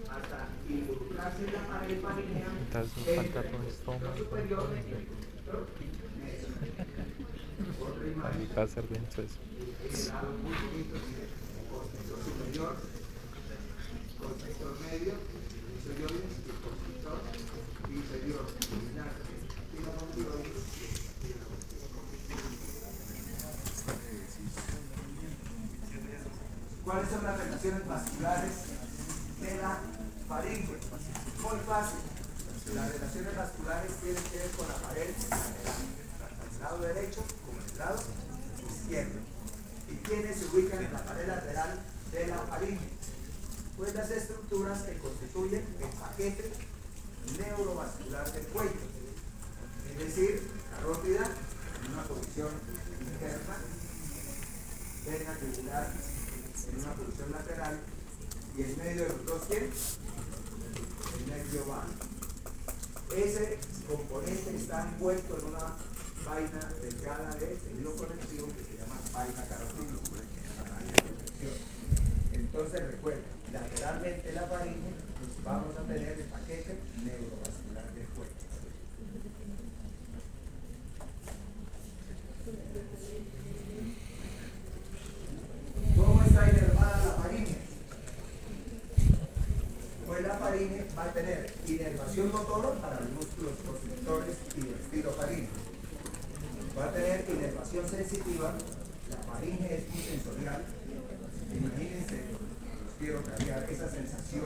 hasta involucrarse en la pared faringea Entonces nos falta entre todo el esto. superior y el constrictor medio. Otra Ahí imagen va a ser denso eso. tiene lados muy bonitos, mire, constrictor superior, constrictor medio, inferiores y constrictor inferior. ¿Cuáles son las relaciones vasculares de la faringe? Muy fácil. Las relaciones vasculares tienen que ver con la pared lateral, tanto el lado derecho como el lado izquierdo. ¿Y quiénes se ubican en la pared lateral de la faringe? Pues las estructuras que constituyen el paquete neurovascular del cuello. Es decir, carótida en una posición interna, vena tubular en una posición lateral y en medio de los dos, ¿quién? El nervio vago. Ese componente está envuelto en una vaina delgada de hilo conectivo que se llama vaina carotídea. Entonces recuerda, lateralmente la faringe vamos a tener el paquete neurovascular del cuello. ¿Cómo está inervada la faringe? Pues la faringe va a tener inervación motora para los músculos constrictores y el estilofaringe. Va a tener inervación sensitiva. La faringe es muy sensorial. Imagínense, los quiero cambiar esa sensación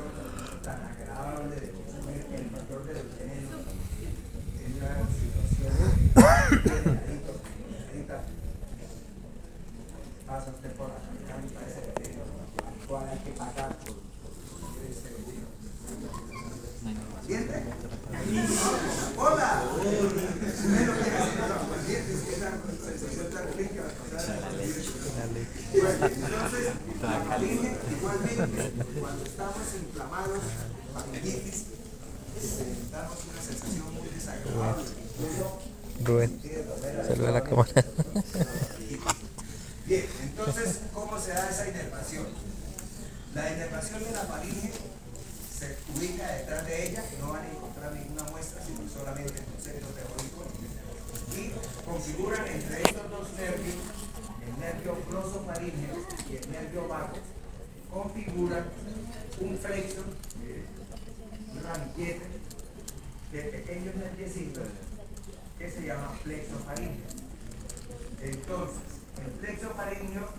tan agradable de consumir el mayor de los venenos en una situación delicadita. Pasa usted por la calle y parece veneno, cuál hay que pagar por ese veneno. ¿Siente? ¡Hola! Primero que hacen los pacientes, que esa sensación tan rica va a pasar a la vida. Bueno, entonces, la faringe, igualmente, cuando estamos inflamados, faringitis, experimentamos una sensación muy desagradable. Rubén, saluda a la cámara. Bien, entonces, ¿cómo se da esa inervación? La inervación de la faringe se ubica detrás de ella, no van a encontrar ninguna muestra, sino solamente el concepto teórico, y configuran entre estos dos nervios, el nervio glosofaríngeo y el nervio vago, configuran un flexo, un ramillete de pequeños nerviecitos que se llama flexo faríngeo. Entonces, el flexo faríngeo,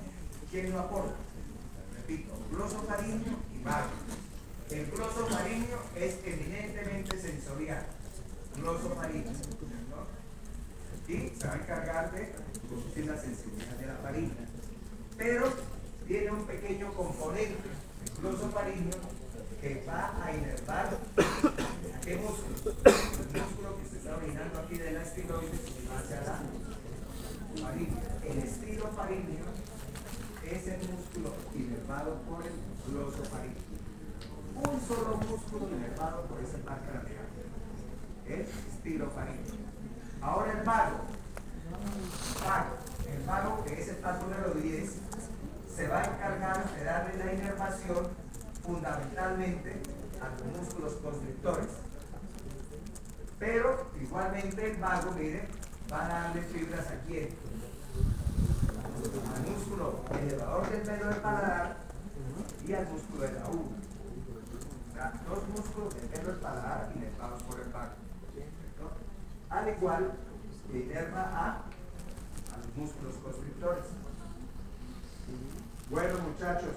¿quién lo aporta? Repito, glosofaríngeo y vago. El glosofaríngeo es eminentemente sensorial, glosofaríngeo, ¿no? Y se va a encargar de producir la sensibilidad de la faringe. Pero tiene un pequeño componente, el glosofaríngeo, que va a inervar ¿a qué músculo? El músculo que se está originando aquí de la estiloides hacia la faringe. El estilofaríngeo es el músculo inervado por el glosofaríngeo. Un solo músculo inervado por esa parte lateral, el estilofaríngeo. Ahora el vago, que es el paso número 10, se va a encargar de darle la inervación fundamentalmente a los músculos constrictores. Pero igualmente el vago, miren, va a darle fibras aquí al músculo elevador del velo del paladar y al músculo de la uva. O sea, dos músculos del velo del paladar inervados por el vago. Al igual que inerva a los músculos constrictores. Bueno, muchachos.